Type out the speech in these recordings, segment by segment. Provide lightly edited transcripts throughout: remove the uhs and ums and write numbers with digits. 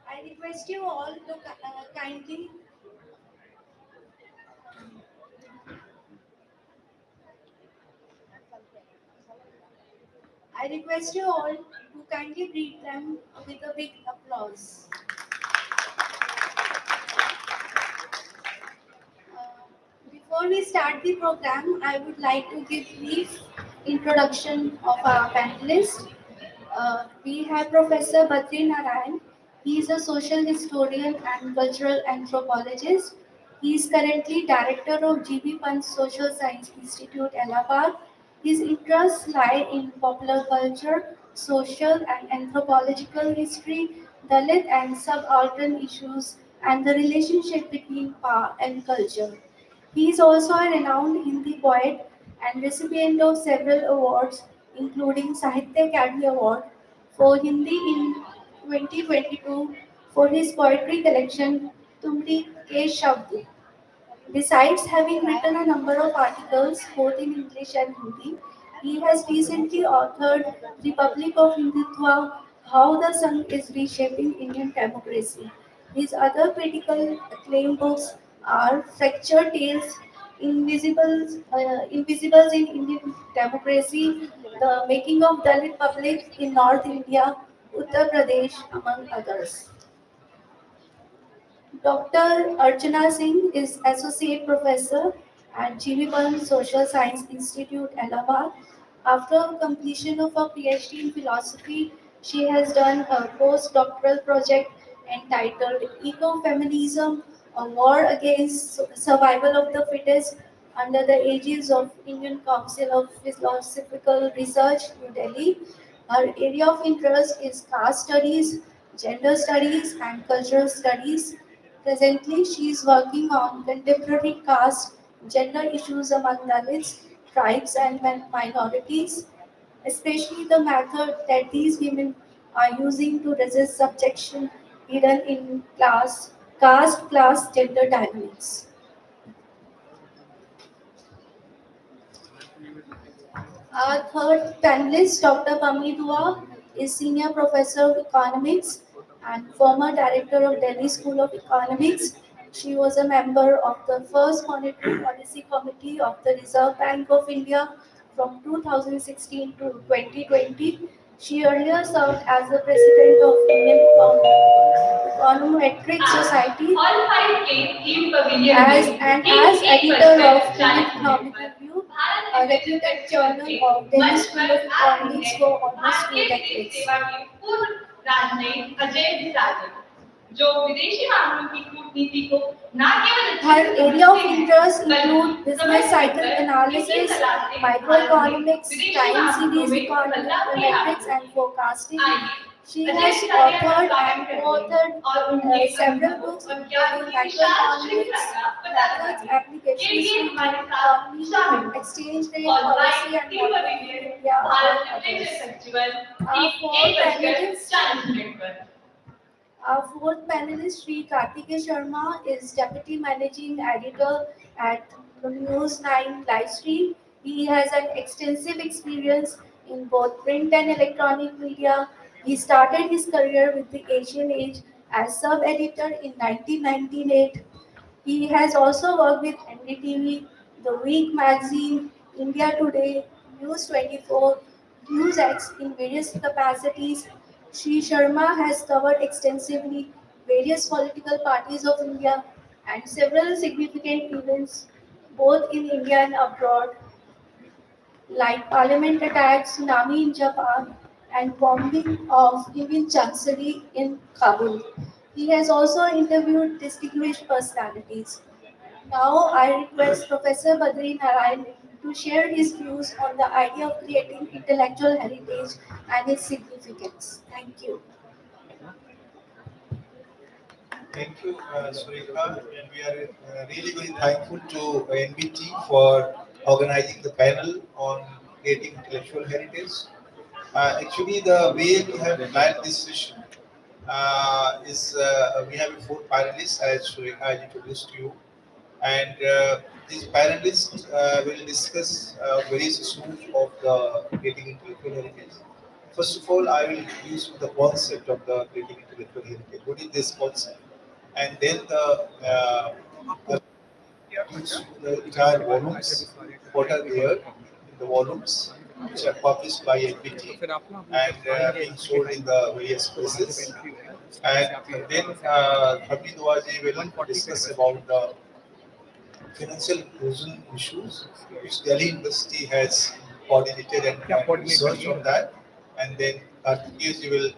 I request you all to kindly. I request you all to kindly greet them with a big applause. Before we start the program, I would like to give brief introduction of our panelists. We have Professor Badri Narayan. He is a social historian and cultural anthropologist. He is currently director of GB Pant Social Science Institute, Allahabad. His interests lie in popular culture, social and anthropological history, Dalit and subaltern issues, and the relationship between power and culture. He is also a renowned Hindi poet and recipient of several awards, including Sahitya Academy Award for Hindi in 2022 for his poetry collection Tumri Ke Shabd. Besides having written a number of articles both in English and Hindi, he has recently authored Republic of Hindutva, How the Sun is Reshaping Indian Democracy. His other critical acclaimed books are Fractured Tales, Invisibles in Indian Democracy, The Making of Dalit Public in North India, Uttar Pradesh, among others. Dr. Archana Singh is Associate Professor at GV Burn Social Science Institute, Allahabad. After completion of her PhD in philosophy, she has done a postdoctoral project entitled Ecofeminism, a War Against Survival of the Fittest under the aegis of Indian Council of Philosophical Research, New Delhi. Her area of interest is caste studies, gender studies, and cultural studies. Presently, she is working on contemporary caste gender issues among Dalits, tribes, and minorities, especially the method that these women are using to resist subjection hidden in caste, class, gender dynamics. Our third panelist, Dr. Pammi Dua, is Senior Professor of Economics and former Director of Delhi School of Economics. She was a member of the first Monetary Policy Committee of the Reserve Bank of India from 2016 to 2020. She earlier served as the President of Indian Econometric Society as editor of Indian Economic Review, a reputed journal of Delhi School of Economics for almost 2 decades. जो विदेशी मामलों की कूटनीति को न केवल her area of interest include business cycle analysis, microeconomics, time series econometrics, and forecasting. She has authored and co-authored several books including macroeconomics, methods, applications to economy, exchange rate policy, and modeling in India, among others. Our fourth panelist our fourth panelist, Sri Kartikeya Sharma, is Deputy Managing Editor at the News 9 Livestream. He has an extensive experience in both print and electronic media. He started his career with the Asian Age as sub-editor in 1998. He has also worked with NDTV, The Week magazine, India Today, News 24, NewsX in various capacities. Sri Sharma has covered extensively various political parties of India and several significant events both in India and abroad, like parliament attack, tsunami in Japan, and bombing of Union Chancery in Kabul. He has also interviewed distinguished personalities. Now I request Professor Badri Narayan to share his views on the idea of creating intellectual heritage and its significance. Thank you. Thank you, Sureka, and we are really very thankful to NBT for organizing the panel on creating intellectual heritage. Actually, the way we have planned this session is we have four panelists, as Sureka has introduced to you, and these panelists will discuss various issues of the creating intellectual heritage. First of all, I will introduce the concept of the creating intellectual heritage. What is this concept? And then the entire volumes, what are there in the volumes, which are published by NPT and being sold in the various places. And then Hamid Waji will discuss about the financial inclusion issues, which Delhi University has coordinated and research on that. And then Karthikeya will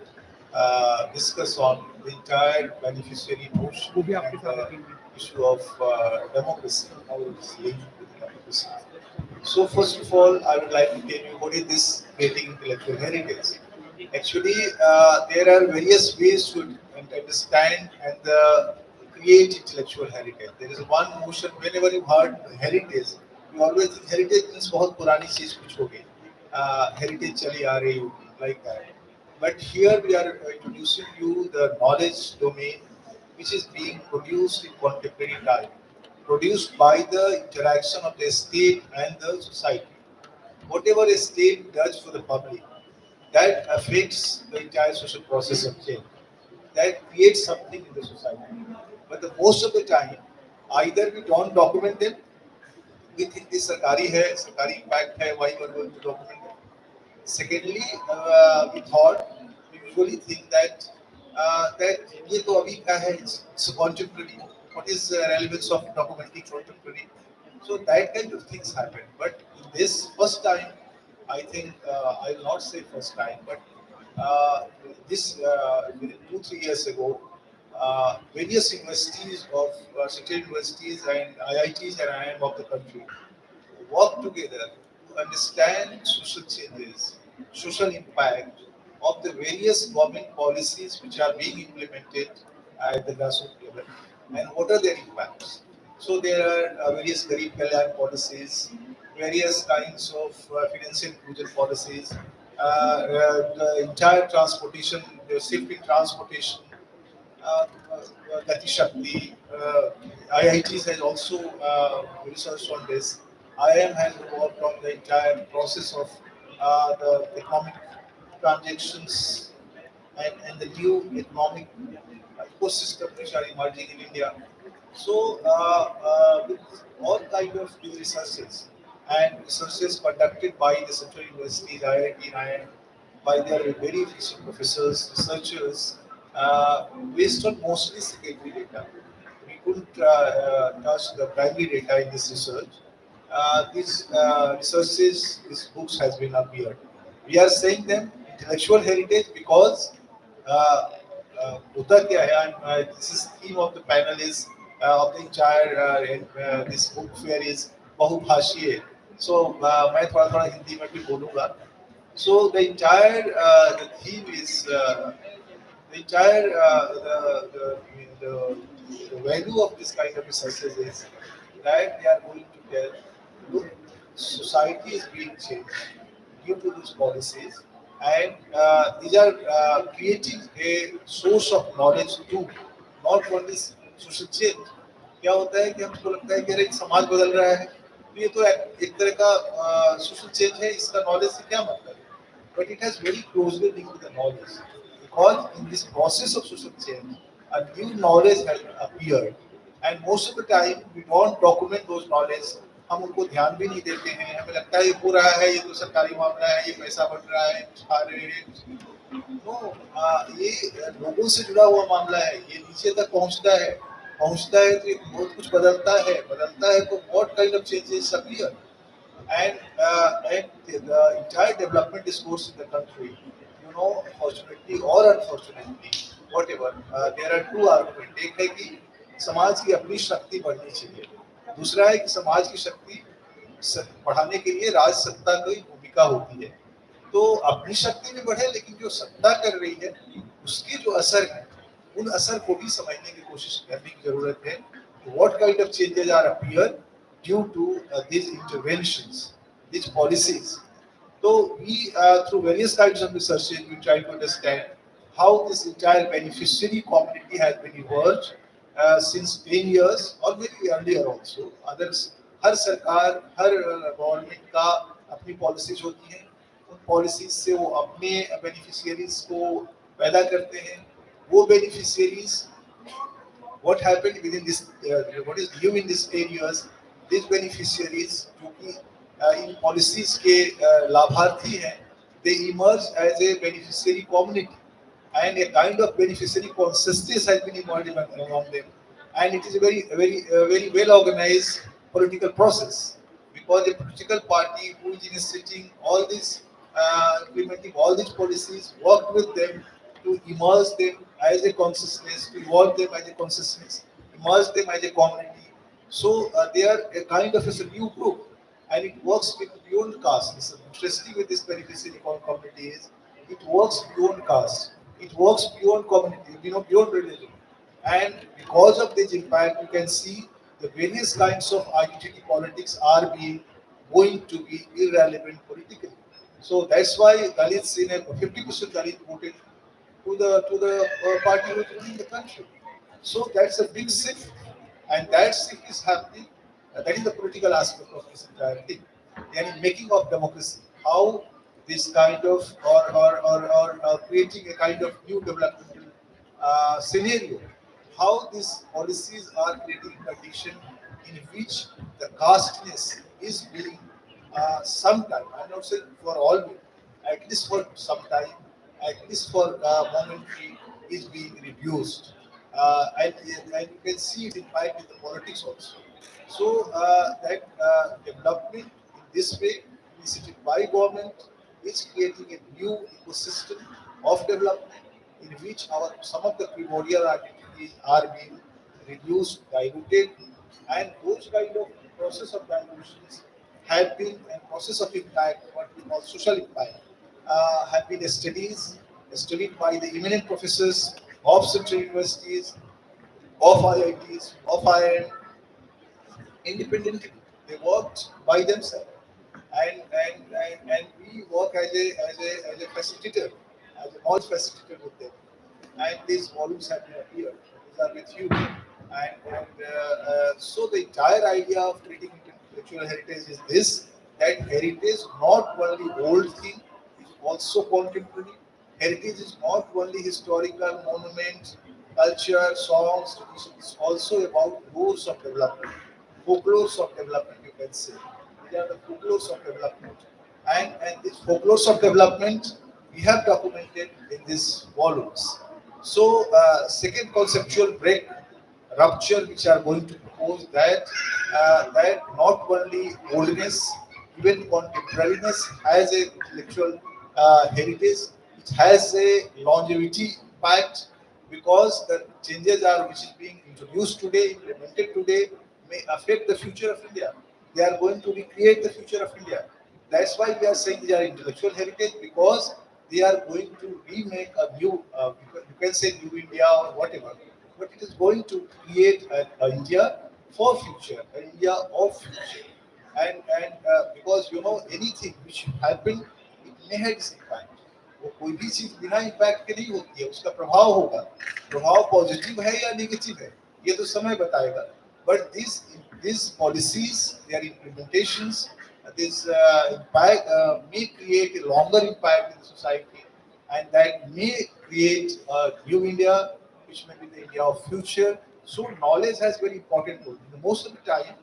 discuss on the entire beneficiary notion and the issue of democracy, how it is linked with democracy. So first of all, I would like to tell you what is this creating intellectual heritage. Actually, there are various ways to understand and create intellectual heritage. There is one notion. Whenever you heard heritage, you always think heritage means बहुत पुरानी चीज कुछ हो गई. Heritage चली आ रही होगी, like that. But here we are introducing you the knowledge domain, which is being produced in contemporary time, produced by the interaction of the state and the society. Whatever a state does for the public, that affects the entire social process of change. That creates something in the society. But the most of the time, either we don't document them, we think this sarkari impact hai, why we are going to document it. Secondly, we thought, we usually think that ये तो अभी का है, it's contemporary. What is the relevance of documenting contemporary? So that kind of things happen. But in this first time, I think I will not say first time, but this 2-3 years ago, various universities of central universities and IITs and IIM of the country work together to understand social changes, social impact of the various government policies which are being implemented at the grassroots level and what are their impacts. So there are various Garib Kalyan policies, various kinds of financial inclusion policies, the entire transportation, the safety transportation, Gati Shakti, IITs has also researched on this. IIM has worked on the entire process of the economic transactions and the new economic ecosystem which are emerging in India. So, with all kind of new researches and researches conducted by the central universities, IIT and IIM, by their very efficient professors, researchers, based on mostly secondary data. We couldn't touch the primary data in this research. These researches, these books has been appeared. We are saying them intellectual heritage because होता क्या है? This is theme of the panel is of the entire this book fair is बहुभाषीय. So मैं थोड़ा हिंदी में भी बोलूँगा. So the entire the theme is the entire the value of this kind of researches is that they are going to tell, look, society is being changed due to these policies, and these are creating a source of knowledge too, not only social change. क्या होता है कि हमको लगता है कि अरे समाज बदल रहा है तो ये तो एक तरह का सोशल चेंज है इसका नॉलेज से क्या मतलब है but it has very closely linked with the knowledge because in this process of social change a new knowledge has appeared and most of the time we don't document those knowledge हम उनको ध्यान भी नहीं देते हैं हमें लगता है ये हो रहा है ये तो सरकारी मामला है ये पैसा बढ़ रहा है खा रहे हैं तो ये लोगों से जुड़ा हुआ मामला है ये नीचे तक पहुंचता है तो बहुत कुछ बदलता है तो what kind of changes appear and the entire development discourse in the country, you know, fortunately or unfortunately, whatever, there are two arguments. एक है कि समाज की अपनी शक्ति बढ़नी चाहिए, दूसरा है कि समाज की शक्ति बढ़ाने के लिए राज सत्ता की भूमिका होती है. तो अपनी शक्ति भी बढ़े लेकिन जो सत्ता कर रही है उसकी जो असर है उन असर को भी समझने की कोशिश करने की जरूरत है. What kind of changes are appear due to these interventions, these policies? So we, through various kinds of researches, we try to understand how this entire beneficiary community has been emerged since 10 years or maybe earlier also. Others, हर सरकार, हर government का अपनी policies होती हैं. उन policies से वो अपने beneficiaries को पैदा करते हैं. वो beneficiaries, what happened within this, what is new in these 10 years, these beneficiaries जो कि इन policies के लाभार्थी हैं, they emerge as a beneficiary community, and a kind of beneficiary consciousness has been emerged among them, and it is a very well organized political process, because a political party who is initiating all these, implementing all these policies, work with them to immerse them as a consciousness, to evolve them as a consciousness, immerse them as a community. So they are a kind of a new group, and it works with beyond caste. It's interesting with this beneficiary community is it works beyond caste, it works beyond community, beyond religion, and because of this impact, you can see the various kinds of identity politics are being going to be irrelevant politically. So that's why Dalits in a 50% Dalit voted to the party which is ruling the country. So that's a big shift, and that shift is happening. That is the political aspect of this entire thing. And making of democracy, how this kind of or creating a kind of new developmental scenario, how these policies are creating a condition in which the casteness is being sometime, I'm not saying for all, at least for some time, at least for momentary, is being reduced. And you can see it impact in the politics also. So that development in this way, initiated by government, is creating a new ecosystem of development in which our some of the primordial activities are being reduced, diluted, and those kind of process of dilutions have been a process of impact, what we call social impact, have been studied by the eminent professors of central universities, of IITs, of IIM, independently. They worked by themselves, and we work as a facilitator, as a knowledge facilitator with them. And these volumes have been appeared. These are with you. So the entire idea of treating intellectual heritage is this: that heritage not only old thing, is also contemporary. Heritage is not only historical monuments, culture, songs, tradition. It's also about roles of development, folklores of development, you can say. These are the folklores of development. And these folklores of development we have documented in these volumes. So, second conceptual break, rupture, which are going to propose that not only oldness, even contemporariness has a intellectual heritage, it has a longevity impact, because the changes are which is being introduced today, implemented today, may affect the future of India. They are going to recreate the future of India. That's why we are saying they are intellectual heritage, because they are going to remake a new, you can say new India or whatever, but it is going to create a India for future, an India of future. And because anything which happen, it may have its impact. वो कोई भी चीज बिना impact के नहीं होती है, उसका प्रभाव होगा. प्रभाव पॉजिटिव है या नेगेटिव है, ये तो समय बताएगा. But these policies, their implementations, this impact may create a longer impact in the society, and that may create a new India, which may be the India of future. So knowledge has very important role. Most of the time,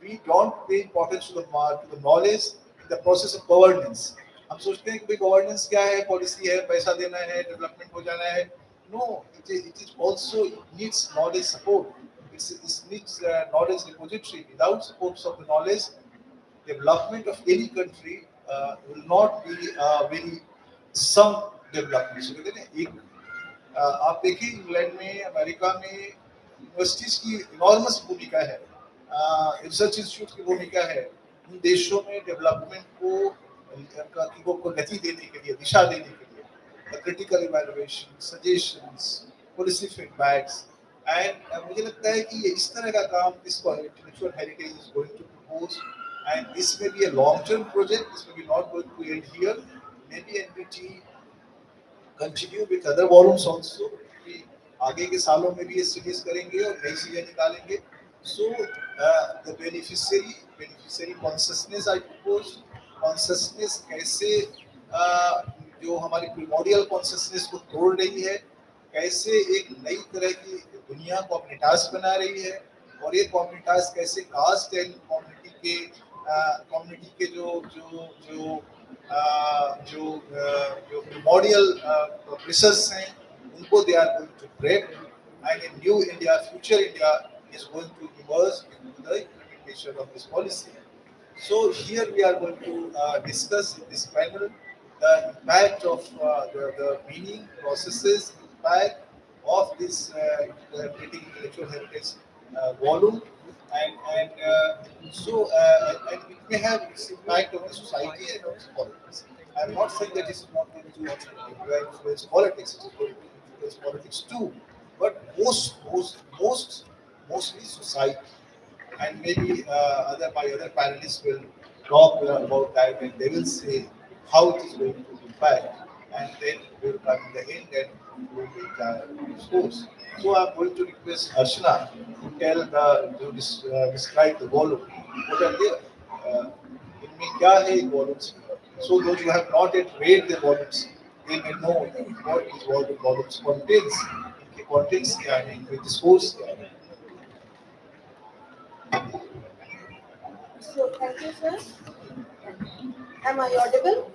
we don't pay importance to the knowledge in the process of governance. हम सोचते हैं कि भाई governance क्या है, policy है, पैसा देना है, डेवलपमेंट हो जाना है. No, it is also, it needs knowledge support. It needs knowledge repository. Without supports of the knowledge, development of any country will not be very some development. So कहते हैं ना, आप देखिए इंग्लैंड में, अमेरिका में यूनिवर्सिटीज की enormous भूमिका है, रिसर्च इंस्टीट्यूट की भूमिका है उन देशों में डेवलपमेंट को गति देने के लिए, दिशा देने के लिए. The critical evaluation, suggestions, policy feedbacks, and मुझे लगता है कि ये इस तरह का काम this intellectual heritage is going to propose, and this may be a long-term project. This may be not going to end here. Maybe NBT continue with other volumes also, कि आगे के सालों में भी ये सीरीज करेंगे और नई चीजें निकालेंगे. So the beneficiary consciousness I propose, consciousness कैसे जो हमारी primordial consciousness को तोड़ रही है, कैसे एक नई तरह की दुनिया को अपने टास्क बना रही है, और ये कम्युनिटास कैसे कास्ट एंड कम्युनिटी के जो जो जो जो जो primordial pressures हैं उनको they are going to break, and a new India, future India is going to emerge into the implementation of this policy. So here we are going to discuss in this panel the impact of the meaning, processes, impact of this creating intellectual heritage volume, and it may have its impact on the society and on politics. I am not saying that it is not going to influence politics; it is going to influence politics too, but mostly society, and maybe my other panelists will talk about that, and they will say how it is going to impact, and then we will come in the end and we will discourse. So I'm going to request Arshana to describe the volume. What are they? इनमें क्या है इन volumes? So those who have not yet read the volumes, they may know what these volumes contains. इनके contents क्या है, इनके discourse क्या है. So thank you, sir. Am I audible?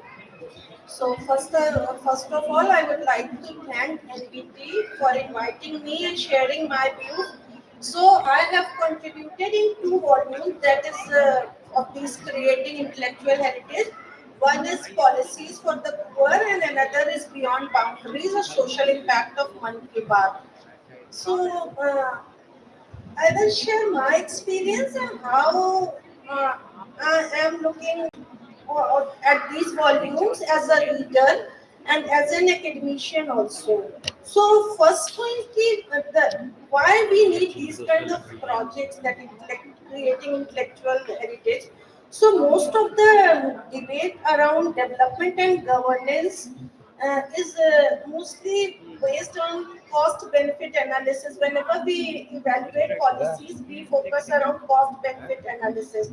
So first of all, I would like to thank NBT for inviting me and sharing my views. So I have contributed in 2 volumes, that is of these creating intellectual heritage. One is policies for the poor, and another is beyond boundaries, a social impact of Mann Ki Baat. So I will share my experience and how I am looking at these volumes as a reader and as an academician also. So first point is why we need these kind of projects that creating intellectual heritage. So most of the debate around development and governance is mostly based on cost benefit analysis. Whenever we evaluate policies, we focus around cost benefit analysis.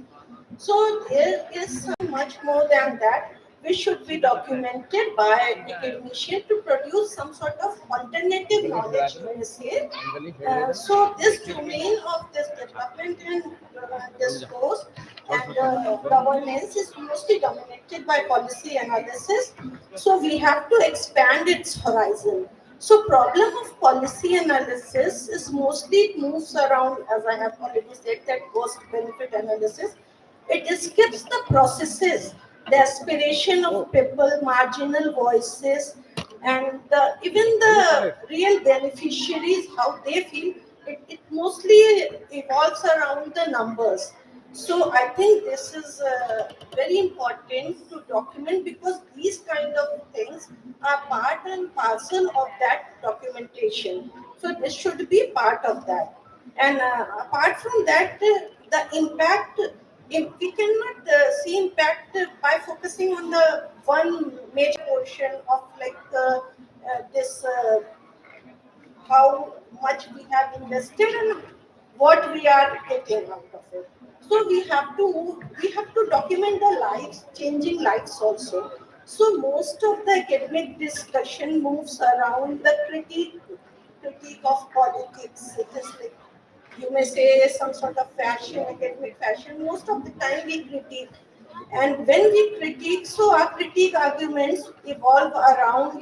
So there is so much more than that, which should be documented by academician to produce some sort of alternative knowledge, you may say. So this domain of this development and discourse and governance is mostly dominated by policy analysis. So we have to expand its horizon. So problem of policy analysis is mostly it moves around, as I have already said, that cost benefit analysis. It skips the processes, the aspiration of people, marginal voices, and even the real beneficiaries, how they feel. It mostly evolves around the numbers. So I think this is very important to document, because these kind of things are part and parcel of that documentation. So this should be part of that. And apart from that, the impact, if we cannot see impact by focusing on the one major portion of like this how much we have invested and what we are getting out of it. So we have to document the lives, changing lives also. So most of the academic discussion moves around the critique of politics. It is like, you may say, some sort of fashion, academic fashion. Most of the time we critique. And when we critique, so our critique arguments evolve around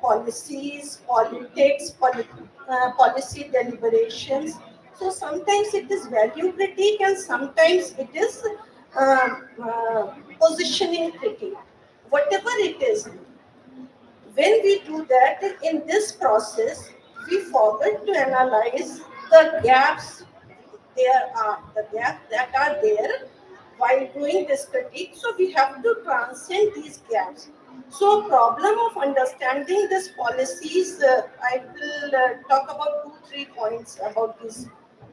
policies, politics, policy deliberations. So sometimes it is value critique and sometimes it is positioning critique. Whatever it is, when we do that, in this process, we forget to analyze the gaps the gaps that are there, while doing this critique. So we have to transcend these gaps. So problem of understanding this policies, I will talk about 2-3 points about this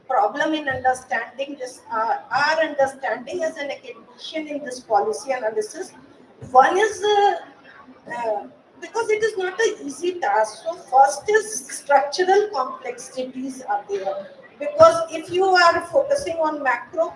problem in understanding this, our understanding as an academician in this policy analysis. One is because it is not an easy task. So first is structural complexities are there. Because if you are focusing on macro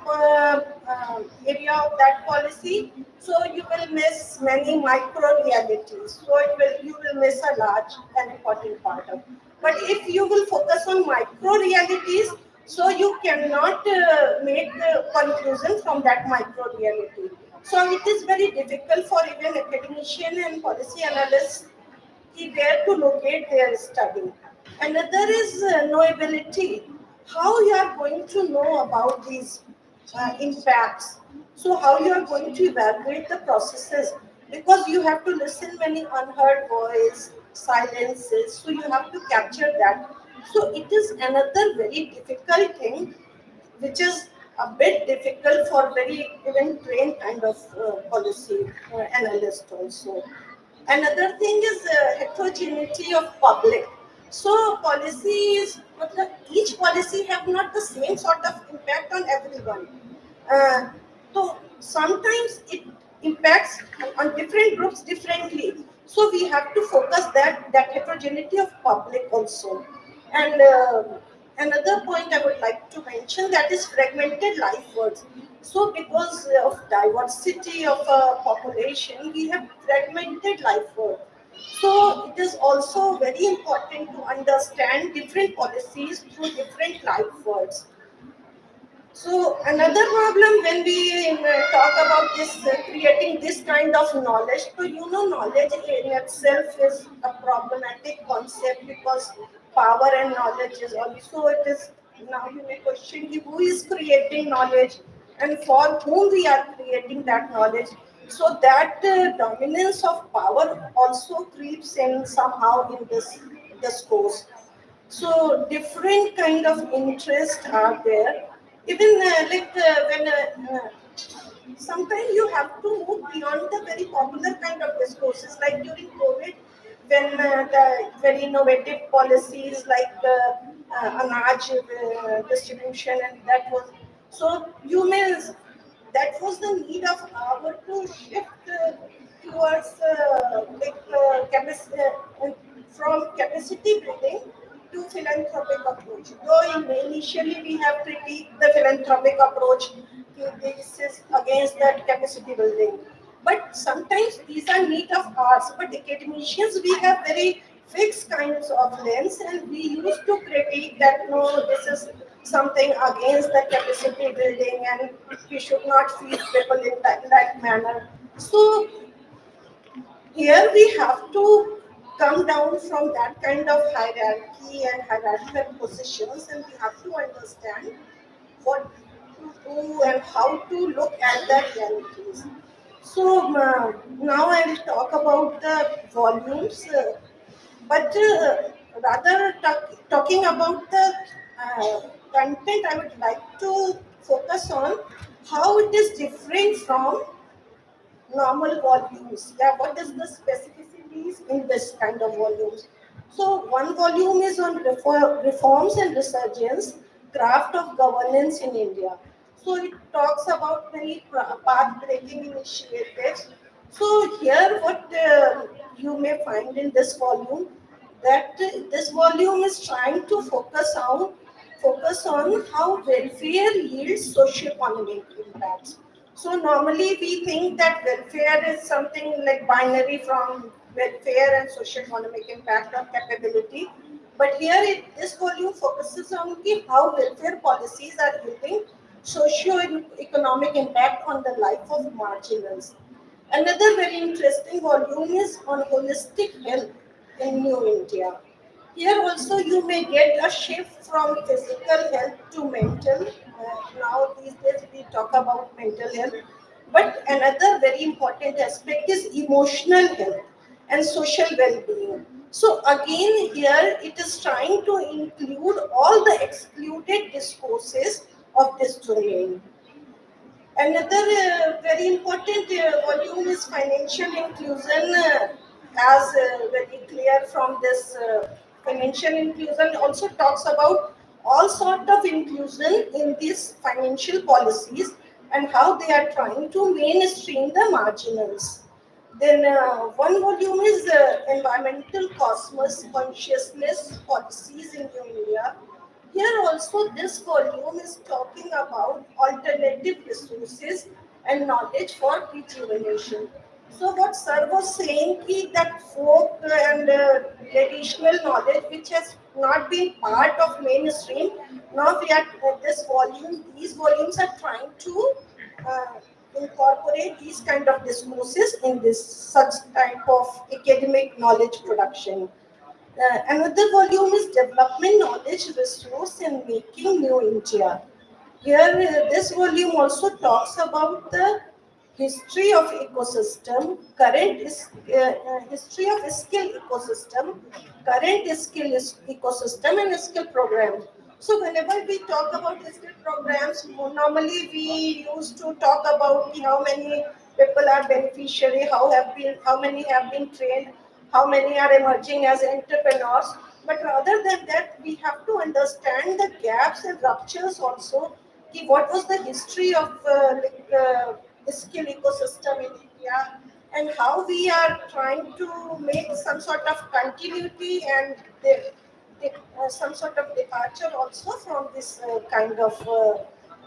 area of that policy, so you will miss many micro realities. So you will miss a large and important part of. But if you will focus on micro realities, so you cannot make the conclusion from that micro reality. So it is very difficult for even academician and policy analysts where to locate their study. Another is knowability. How you are going to know about these impacts. So how you are going to evaluate the processes, because you have to listen many unheard voice, silences. So you have to capture that. So it is another very difficult thing, which is a bit difficult for very even trained kind of policy analyst also. Another thing is heterogeneity of public. So policies, each policy have not the same sort of impact on everyone. Uh, so sometimes it impacts on different groups differently. So we have to focus that heterogeneity of public also. And another point I would like to mention, that is fragmented life words. So because of diversity of a population, we have fragmented life words. So it is also very important to understand different policies through different life words. So another problem when we talk about this creating this kind of knowledge, so knowledge in itself is a problematic concept, because power and knowledge is also, it is, now you may question who is creating knowledge and for whom we are creating that knowledge. So that dominance of power also creeps in somehow in this course. So different kind of interests are there. Even when sometimes you have to move beyond the very popular kind of discourses, like during COVID, when the very innovative policies like Anaj distribution, and that was, so you may, that was the need of our to shift towards from capacity building to philanthropic approach. Though initially we have critiqued the philanthropic approach, this is against that capacity building. But sometimes these are need of ours. But academicians, we have very fixed kinds of lens, and we used to critique that no, this is something against the capacity building, and we should not feed people in that manner. So here we have to come down from that kind of hierarchy and hierarchical positions, and we have to understand what to do and how to look at the realities. So now I will talk about the volumes, but rather talking about the content, I would like to focus on how it is different from normal volumes. Yeah, what is the specificities in this kind of volumes? So one volume is on reforms and resurgence, craft of governance in India. So it talks about many path-breaking initiatives. So here, what you may find in this volume, that this volume is trying to focus on how welfare yields socio-economic impacts. So normally we think that welfare is something like binary from welfare and socio-economic impact or capability. But here this volume focuses on how welfare policies are yielding socio-economic impact on the life of marginals. Another very interesting volume is on holistic health in New India. Here also you may get a shift from physical health to mental. Now these days we talk about mental health. But another very important aspect is emotional health and social well-being. So again here it is trying to include all the excluded discourses of this domain. Another very important volume is financial inclusion, as very clear from this. Financial inclusion also talks about all sort of inclusion in these financial policies and how they are trying to mainstream the marginals. Then one volume is environmental cosmos consciousness policies in New India. Here also this volume is talking about alternative resources and knowledge for rejuvenation. So what sir was saying is that folk and traditional knowledge which has not been part of mainstream, now we are these volumes are trying to uh, incorporate these kind of discourses in this such type of academic knowledge production. Another volume is development knowledge resource in making new India. Here, this volume also talks about the history of ecosystem, history of skill ecosystem, current ecosystem, and skill program. So, whenever we talk about skill programs, normally we used to talk about how many people are beneficiary, how many have been trained, how many are emerging as entrepreneurs. But rather than that, we have to understand the gaps and ruptures also. What was the history of the skill ecosystem in India, and how we are trying to make some sort of continuity and some sort of departure also from this kind of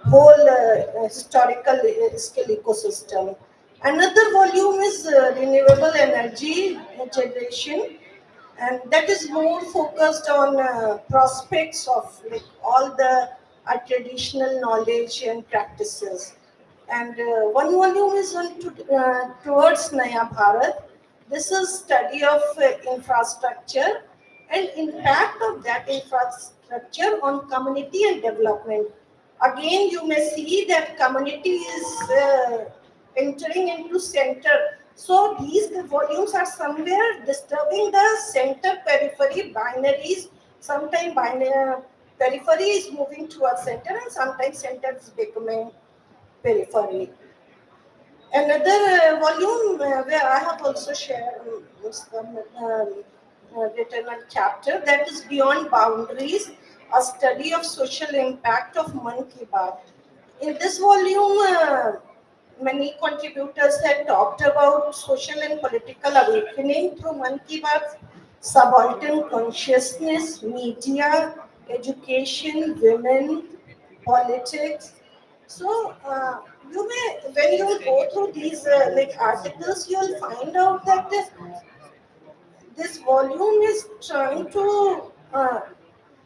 whole historical skill ecosystem. Another volume is renewable energy generation, and that is more focused on prospects of like all the traditional knowledge and practices. And one volume is towards Naya Bharat. This is study of infrastructure and impact of that infrastructure on community and development. Again, you may see that community is entering into center. So these volumes are somewhere disturbing the center periphery binaries. Sometimes periphery is moving towards center, and sometimes center is becoming periphery. Another volume where I have also shared written a chapter, that is Beyond Boundaries, a study of social impact of Mann Ki Baat. In this volume, many contributors had talked about social and political awakening through Mann Ki Baat, subaltern consciousness, media, education, women, politics. So you may, when you go through these like articles, you'll find out that this volume is trying to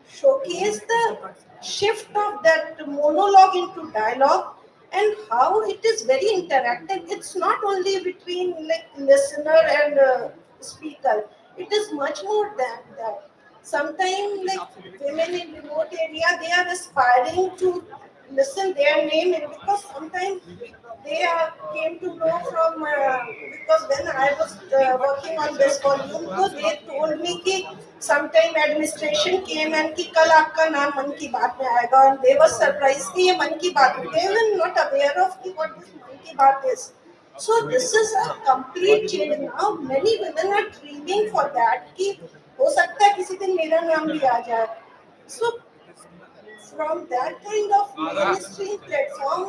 showcase the shift of that monologue into dialogue and how it is very interactive. It's not only between like listener and speaker. It is much more than that. Sometimes like women in remote area, they are aspiring to listen their name, and because sometimes they came to know from because when I was working on this volume, so they told me कि sometime administration came and कि कल आपका नाम मन की बात में आएगा, and they were surprised कि ये मन की बात, they were not aware of कि what this मन की बात is. So this is a complete change now. Many women are dreaming for that कि हो सकता है किसी दिन मेरा नाम भी आ जाए. So from that kind of mainstream platform,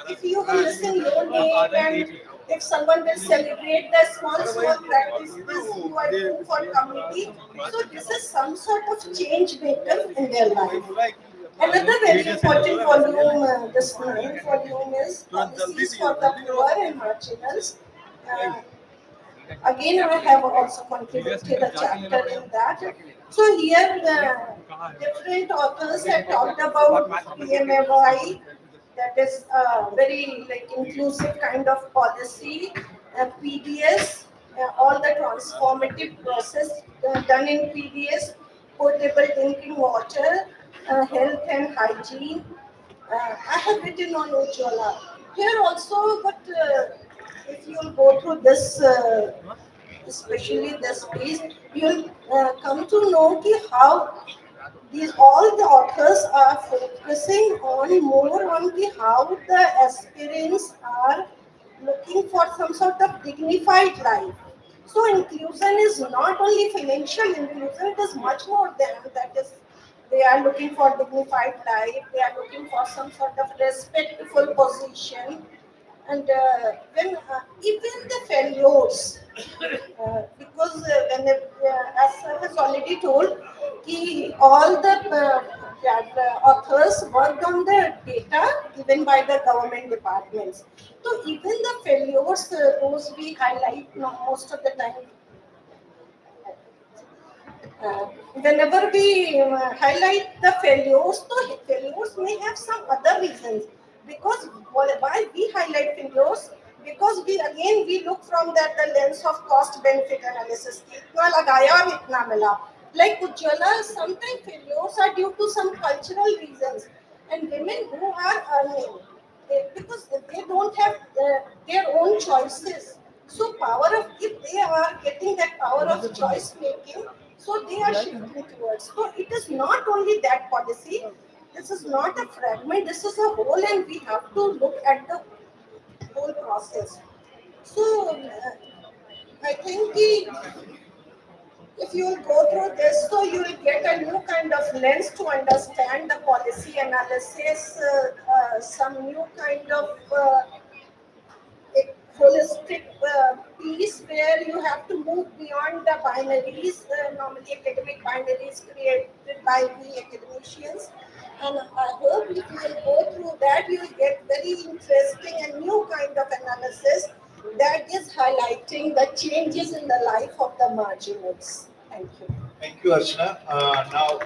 if you will listen your name and if someone will celebrate the small practices you are doing for community, so this is some sort of change maker in their life. Another very important volume, this ninth volume is policies for the poor and marginals. Uh, Again, I have also contributed a chapter in that. So here, different authors have talked about PMFI, that is a very like inclusive kind of policy, PDS, all the transformative process done in PDS, potable drinking water, health and hygiene. I have written on Ujjwala. Here also, but if you'll go through this, especially this piece, you'll come to know how these all the authors are focusing on more on the how the aspirants are looking for some sort of dignified life. So inclusion is not only financial inclusion, it is much more than that. Is they are looking for dignified life, they are looking for some sort of respectful position, and when even the failures, because when as sir has already told, all the authors worked on the data given by the government departments. So even the failures, those we highlight most of the time. Whenever we highlight the failures, so failures may have some other reasons. Because why we highlight failures? Because we look from that the lens of cost benefit analysis. इतना लगाया और इतना मिला. Like Ujjwala, sometimes failures are due to some cultural reasons, and women who are earning, because they don't have their own choices. So power of, if they are getting that power of choice making, so they are shifting towards. So it is not only that policy. This is not a fragment. This is a whole, and we have to look at the whole process. So I think if you will go through this, so you will get a new kind of lens to understand the policy analysis, some new kind of a holistic piece where you have to move beyond the binaries, normally academic binaries created by the academicians. And I hope if you will go through that, you will get very interesting and new kind of analysis that is highlighting the changes in the life of the marginals. Thank you. Thank you, Archana. Now,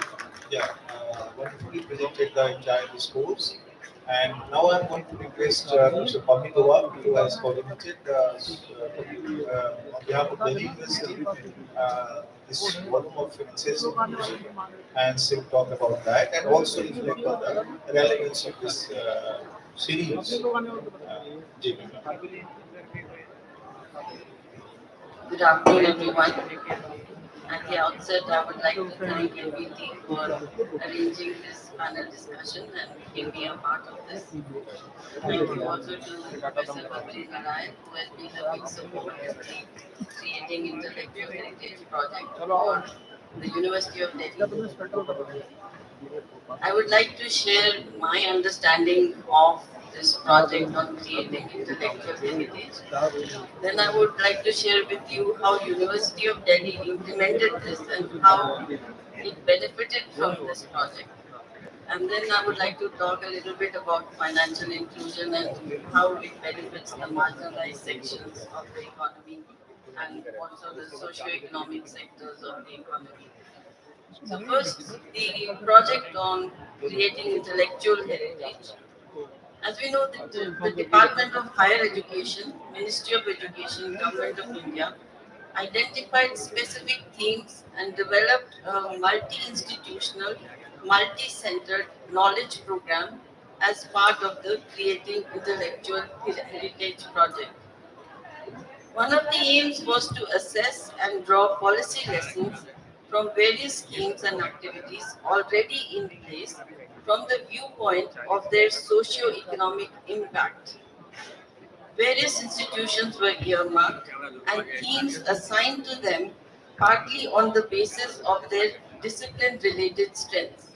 wonderfully presented the entire discourse. And now I'm going to request Mr. Pami Dua, who has coordinated on behalf of Delhi University this volume of finances inclusion, and still talk about that and also reflect on the relevance of this series. JP. Good afternoon, everyone. At the outset, I would like to thank NBT for arranging this panel discussion and making me a part of this. Thank you also to Professor Babri Narayan, who has been a big support in the Creating Intellectual Heritage project for the University of Delhi. I would like to share my understanding of this project on creating intellectual heritage. Then I would like to share with you how University of Delhi implemented this and how it benefited from this project. And then I would like to talk a little bit about financial inclusion and how it benefits the marginalized sections of the economy and also the socio-economic sectors of the economy. So first, the project on creating intellectual heritage. As we know, the Department of Higher Education, Ministry of Education, Government of India, identified specific themes and developed a multi-institutional, multi-centered knowledge program as part of the Creating Intellectual Heritage project. One of the aims was to assess and draw policy lessons from various schemes and activities already in place from the viewpoint of their socio-economic impact. Various institutions were earmarked and themes assigned to them partly on the basis of their discipline-related strengths.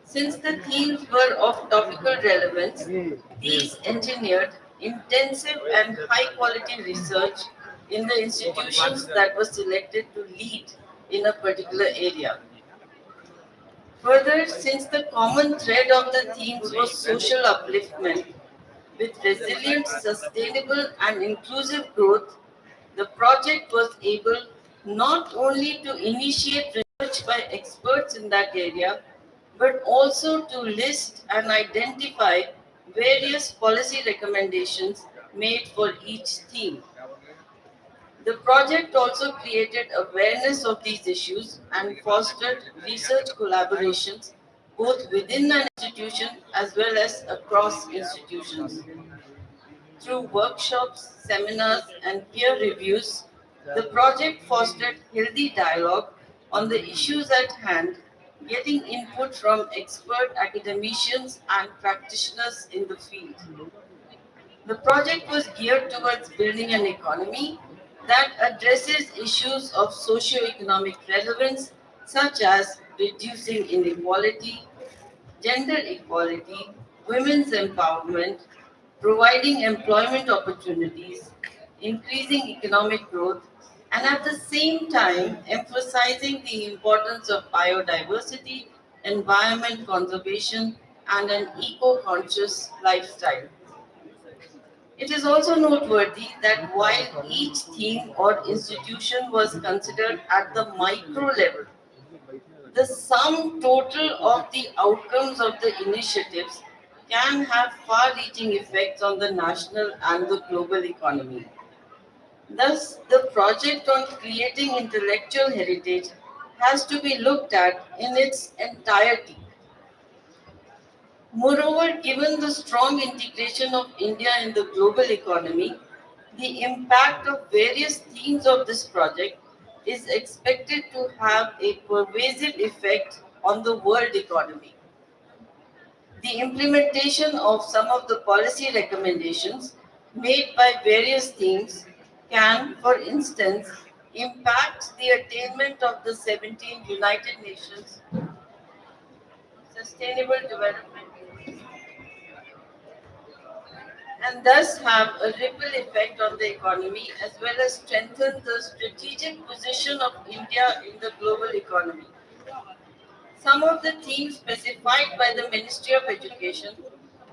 Since the themes were of topical relevance, these engineered intensive and high-quality research in the institutions that were selected to lead in a particular area. Further, since the common thread of the themes was social upliftment, with resilient, sustainable, and inclusive growth, the project was able not only to initiate research by experts in that area, but also to list and identify various policy recommendations made for each theme. The project also created awareness of these issues and fostered research collaborations both within an institution as well as across institutions. Through workshops, seminars, and peer reviews, the project fostered healthy dialogue on the issues at hand getting input from expert academicians and practitioners in the field. The project was geared towards building an economy that addresses issues of socio-economic relevance such as reducing inequality, gender equality, women's empowerment, providing employment opportunities, increasing economic growth, and at the same time emphasizing the importance of biodiversity, environment conservation, and an eco conscious lifestyle. It is also noteworthy that while each theme or institution was considered at the micro level, the sum total of the outcomes of the initiatives can have far reaching effects on the national and the global economy. Thus, the project on creating intellectual heritage has to be looked at in its entirety. Moreover, given the strong integration of India in the global economy, the impact of various themes of this project is expected to have a pervasive effect on the world economy. The implementation of some of the policy recommendations made by various themes can, for instance, impact the attainment of the 17 United Nations Sustainable Development and thus have a ripple effect on the economy as well as strengthen the strategic position of India in the global economy. Some of the themes specified by the Ministry of Education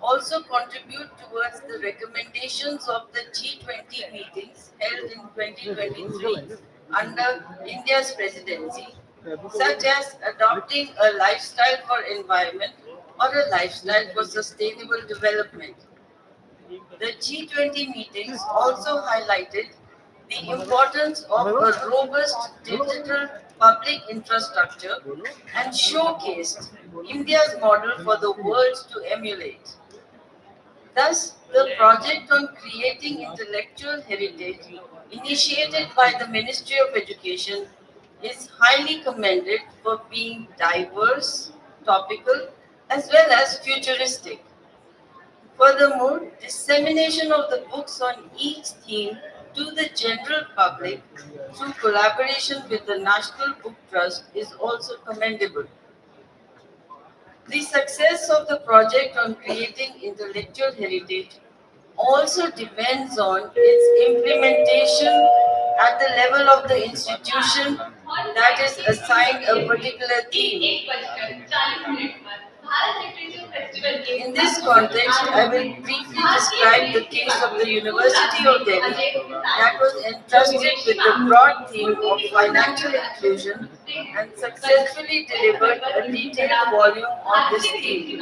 also contribute towards the recommendations of the G20 meetings held in 2023 under India's presidency, such as adopting a lifestyle for environment or a lifestyle for sustainable development. The G20 meetings also highlighted the importance of a robust digital public infrastructure and showcased India's model for the world to emulate. Thus, the project on creating intellectual heritage, initiated by the Ministry of Education, is highly commended for being diverse, topical, as well as futuristic. Furthermore, dissemination of the books on each theme to the general public through collaboration with the National Book Trust is also commendable. The success of the project on creating intellectual heritage also depends on its implementation at the level of the institution that is assigned a particular theme. In this context, I will briefly describe the case of the University of Delhi that was entrusted with the broad theme of financial inclusion and successfully delivered a detailed volume on this theme.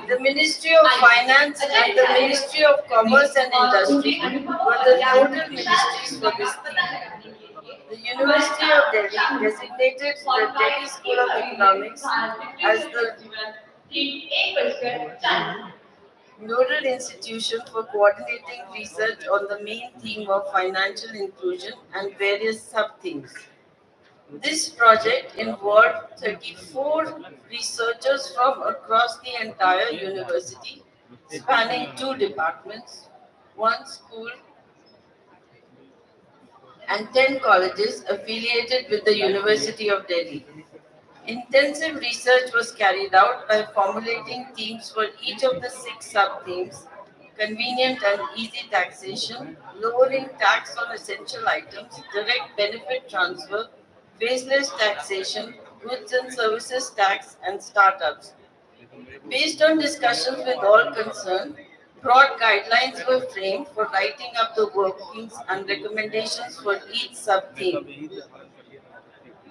The Ministry of Finance and the Ministry of Commerce and Industry were the nodal ministries for this theme. The University of Delhi designated the Delhi School of Economics as the nodal institution for coordinating research on the main theme of financial inclusion and various sub-themes. This project involved 34 researchers from across the entire university, spanning two departments, one school, and 10 colleges affiliated with the University of Delhi. Intensive research was carried out by formulating themes for each of the 6 sub-themes: convenient and easy taxation, lowering tax on essential items, direct benefit transfer, faceless taxation, goods and services tax, and startups. Based on discussions with all concerned, broad guidelines were framed for writing up the workings and recommendations for each sub-theme.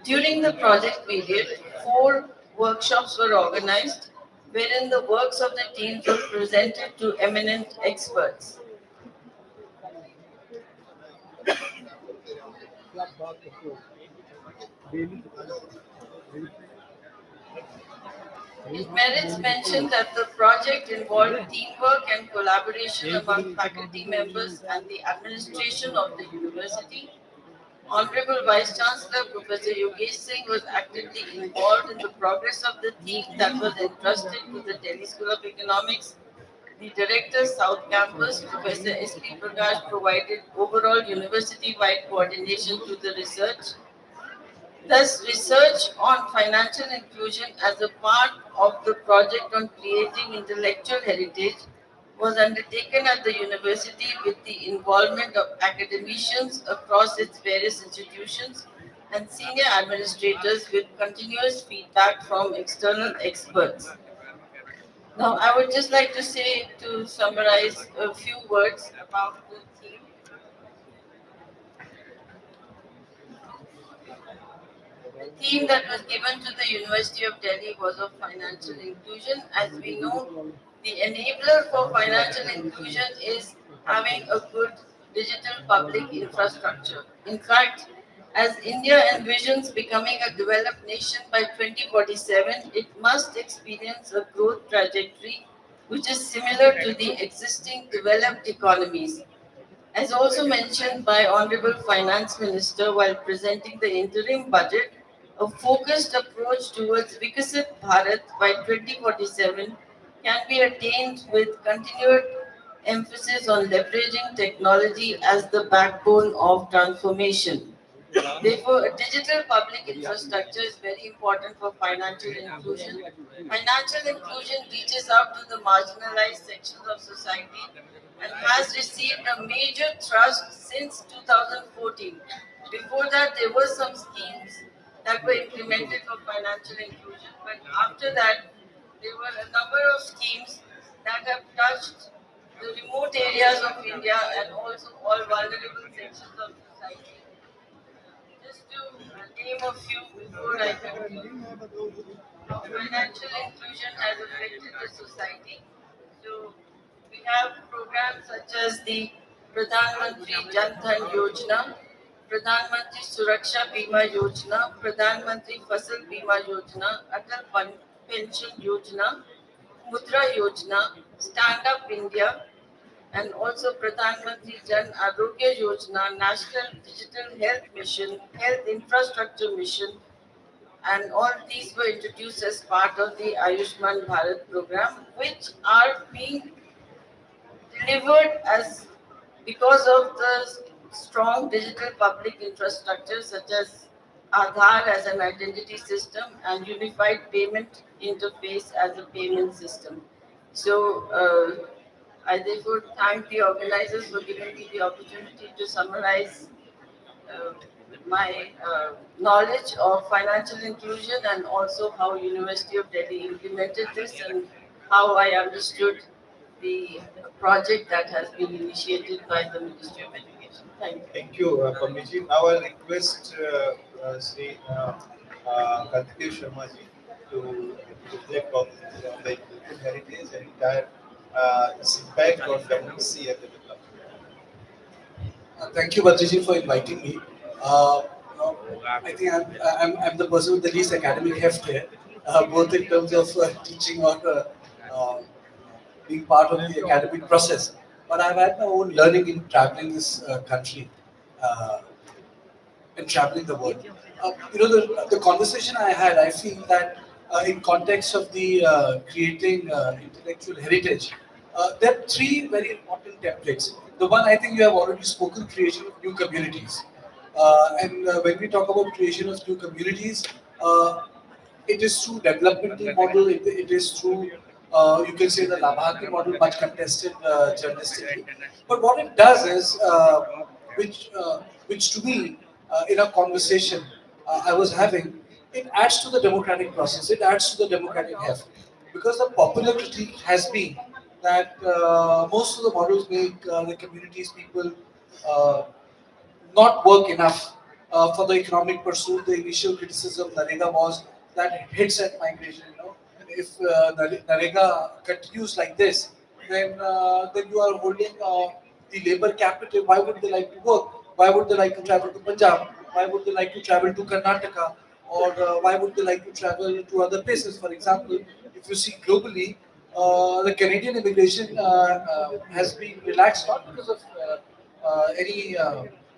During the project period, 4 workshops were organized, wherein the works of the teams were presented to eminent experts. It merits mention that the project involved teamwork and collaboration among faculty members and the administration of the university. Honorable Vice Chancellor Professor Yogesh Singh was actively involved in the progress of the theme that was entrusted to the Delhi School of Economics. The Director, South Campus, Professor S.P. Prakash, provided overall university-wide coordination to the research. Thus, research on financial inclusion as a part of the project on creating intellectual heritage was undertaken at the university with the involvement of academicians across its various institutions and senior administrators with continuous feedback from external experts. Now, I would just like to say, to summarize a few words about the theme. The theme that was given to the University of Delhi was of financial inclusion. As we know, the enabler for financial inclusion is having a good digital public infrastructure. In fact, as India envisions becoming a developed nation by 2047, it must experience a growth trajectory which is similar to the existing developed economies. As also mentioned by Honorable Finance Minister while presenting the interim budget, a focused approach towards Vikasit Bharat by 2047 can be attained with continued emphasis on leveraging technology as the backbone of transformation. Therefore, a digital public infrastructure is very important for financial inclusion. Financial inclusion reaches out to the marginalized sections of society and has received a major thrust since 2014. Before that, there were some schemes that were implemented for financial inclusion, but after that, there were a number of schemes that have touched the remote areas of India and also all vulnerable sections of society. Just to name a few before I conclude, how financial inclusion has affected the society. So we have programs such as the Pradhan Mantri Jan Dhan Yojana, Pradhan Mantri Suraksha Bima Yojana, Pradhan Mantri Fasal Bima Yojana, Atal Pension Yojana, Mudra Yojana, Stand Up India, and also Pradhan Mantri Jan Arogya Yojana, National Digital Health Mission, Health Infrastructure Mission, and all these were introduced as part of the Ayushman Bharat program, which are being delivered as because of the strong digital public infrastructure such as Aadhaar as an identity system and unified payment interface as a payment system. So I therefore thank the organizers for giving me the opportunity to summarize uh, my knowledge of financial inclusion and also how University of Delhi implemented this and how I understood the project that has been initiated by the Ministry of Education. Thank you. Thank you, Pamiji. Now I'll request Sri Kartikeya Sharma ji to reflect on the Indian heritage and entire its impact on democracy and the development. Thank you, Bhattiji, for inviting me. I think I'm the person with the least academic heft here, both in terms of teaching or being part of the academic process. But I've had my own learning in traveling this country and traveling the world. The conversation I had, I feel that in context of the creating intellectual heritage, there are three very important templates. The one I think you have already spoken, creation of new communities. And when we talk about creation of new communities, it is through developmental model, it is through, you can say the Labhati model, much contested journalistically. But what it does is, which to me, in a conversation I was having, it adds to the democratic process, it adds to the democratic heft. Because the popularity has been that most of the models make the communities, people, not work enough for the economic pursuit. The initial criticism Narega was that it hits at migration. If Narega continues like this, then you are holding the labor captive. Why would they like to work? Why would they like to travel to Punjab? Why would they like to travel to Karnataka? Or why would they like to travel to other places? For example, if you see globally, the Canadian immigration has been relaxed not because of any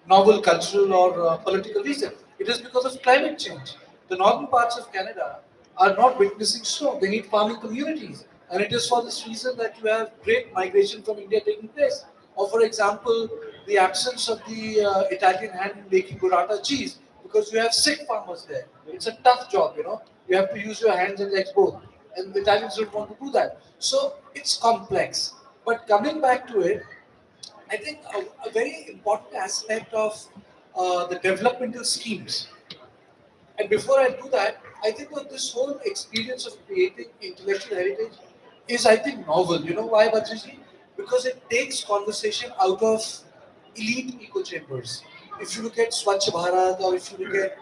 novel cultural or political reason. It is because of climate change. The northern parts of Canada are not witnessing snow. They need farming communities. And it is for this reason that you have great migration from India taking place. Or, for example, the absence of the Italian hand in making burrata cheese because you have sick farmers there. It's a tough job, you know. You have to use your hands and legs both. And the Italians don't want to do that. So it's complex. But coming back to it, I think a very important aspect of the developmental schemes. And before I do that, I think that this whole experience of creating intellectual heritage is, I think, novel. You know why, Bajraji? Because it takes conversation out of elite echo chambers. If you look at Swachh Bharat, or if you look at,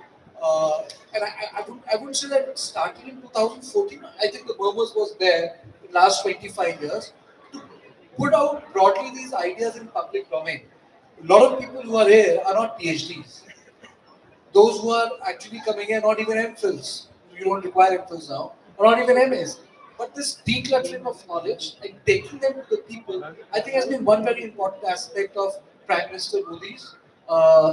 and I wouldn't say that it started in 2014. I think the murmurs was there in the last 25 years to put out broadly these ideas in public domain. A lot of people who are here are not PhDs. Those who are actually coming here, not even MPhils, you don't require MPhils now, or not even MAs. But this decluttering of knowledge and taking them to the people, I think has been one very important aspect of Prime Minister Modi's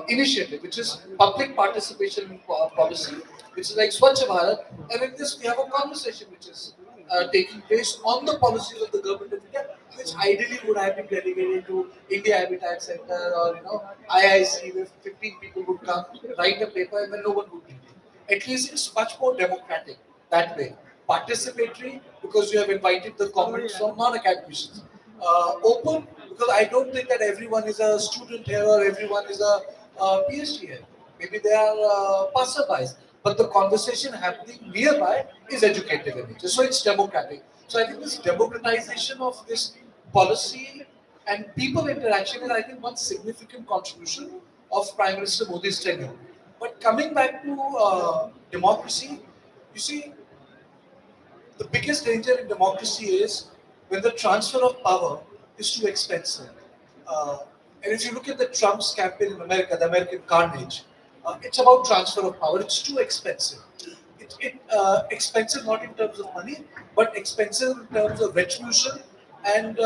initiative, which is public participation in policy, which is like Swachh Bharat. And in this, we have a conversation which is taking place on the policies of the government of India, which ideally would have been delegated to India Habitat Center or IIC, where 15 people would come, write a paper, and then no one would read it. At least it's much more democratic that way. Participatory because you have invited the comments from non-academicians. Open because I don't think that everyone is a student here or everyone is a PhD here. Maybe they are passerbys, but the conversation happening nearby is educative in nature. So it's democratic. So I think this democratization of this policy and people interaction is, I think, one significant contribution of Prime Minister Modi's tenure. But coming back to democracy, you see, the biggest danger in democracy is when the transfer of power is too expensive. And if you look at the Trump's campaign in America, the American carnage, it's about transfer of power. It's too expensive. Expensive not in terms of money, but expensive in terms of retribution and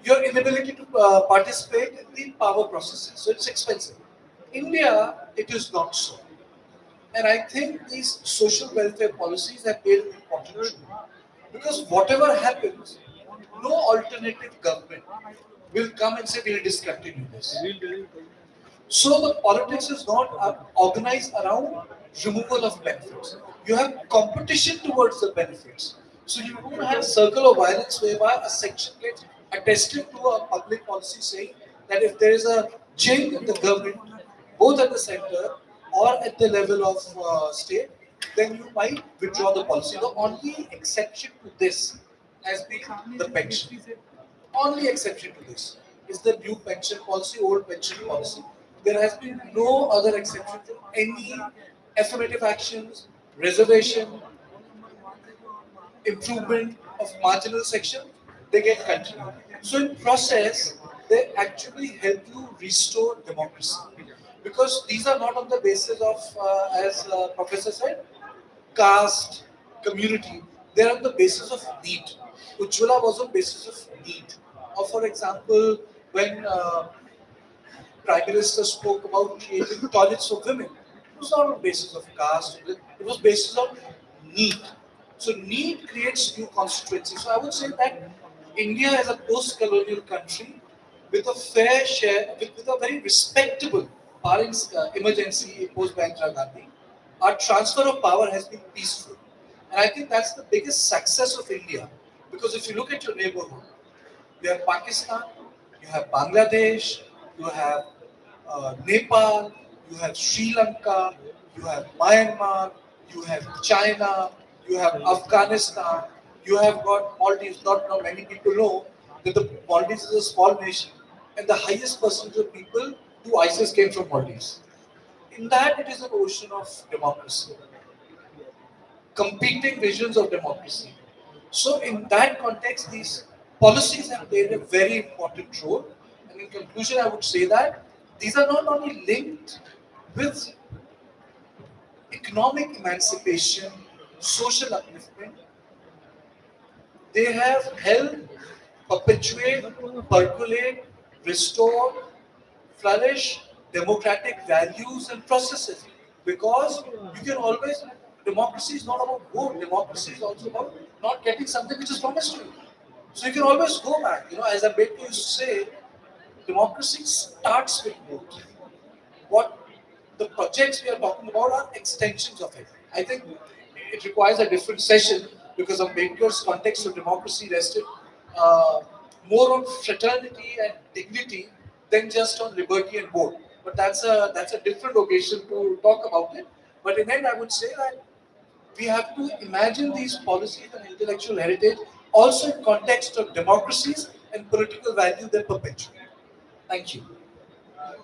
your inability to participate in the power processes. So it's expensive. India, it is not so. And I think these social welfare policies have played an important role. Because whatever happens, no alternative government will come and say we'll discontinue this. So the politics is not organized around removal of benefits. You have competition towards the benefits. So you don't have circle of violence whereby a section gets attested to a public policy saying that if there is a change in the government, both at the center or at the level of state, then you might withdraw the policy. The only exception to this has been the pension. Only exception to this is the new pension policy, old pension policy. There has been no other exception to any affirmative actions, reservation, improvement of marginal section, they get continued. So in process, they actually help you restore democracy. Because these are not on the basis of, as Professor said, caste, community. They are on the basis of need. Ujjwala was on basis of need. Or for example, when Prime Minister spoke about creating toilets for women, it was not on basis of caste, it was basis on need. So need creates new constituencies. So I would say that India as a post-colonial country with a fair share, with a very respectable, barring emergency imposed by Indira Gandhi, our transfer of power has been peaceful. And I think that's the biggest success of India. Because if you look at your neighborhood, you have Pakistan, you have Bangladesh, you have Nepal, you have Sri Lanka, you have Myanmar, you have China, you have Afghanistan, you have got Maldives. Not many people know that the Maldives is a small nation and the highest percentage of people to ISIS came from Maldives. In that, it is an ocean of democracy, competing visions of democracy. So, in that context, these policies have played a very important role. And in conclusion, I would say that these are not only linked with economic emancipation, social upliftment, they have helped perpetuate, percolate, restore, flourish democratic values and processes. Because you can always, democracy is not about vote, democracy is also about not getting something which is promised to you. So you can always go back. As Ambedkar used to say, democracy starts with vote. What the projects we are talking about are extensions of it. I think it requires a different session because Ambedkar's context of democracy rested uh, more on fraternity and dignity than just on liberty and vote. But that's a different occasion to talk about it. But in the end, I would say that we have to imagine these policies and intellectual heritage also in context of democracies and political value they perpetuate. Thank you.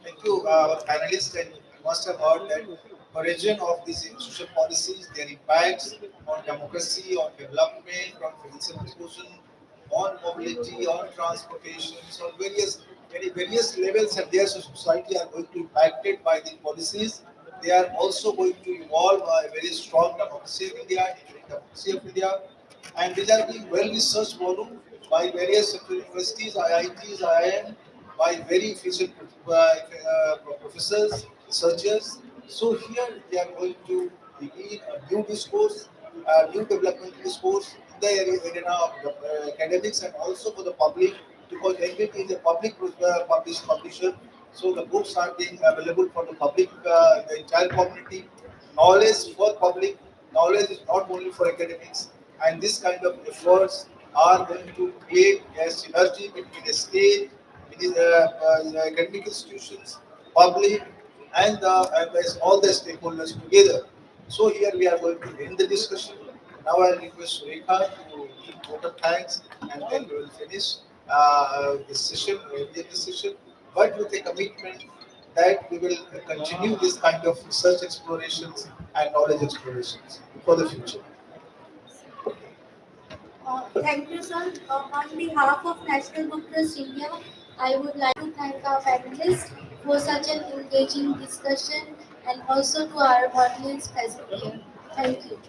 Thank you, our panelists, and you must have heard that origin of these social policies, their impacts on democracy, on development, on financial inclusion, on mobility, on transportation, so various levels and their society are going to be impacted by these policies. They are also going to evolve a very strong democracy in India, democracy of India, and these are being well researched volume by various central universities, IITs, IIM, by very efficient professors, researchers. So here they are going to begin a new discourse, a new development discourse in the arena of academics and also for the public, because NVP is a public publisher. So the books are being available for the public, the entire community. Knowledge for public, knowledge is not only for academics, and this kind of efforts are going to create a synergy between the state, between the academic institutions, public, and all the stakeholders together. So here we are going to end the discussion. Now I'll request Rekha to give vote of thanks, and then we will finish this session, this session, but with a commitment that we will continue this kind of research explorations and knowledge explorations for the future. Thank you, sir. On behalf of National Book Trust India, I would like to thank our panelists for such an engaging discussion and also to our audience present here. Thank you.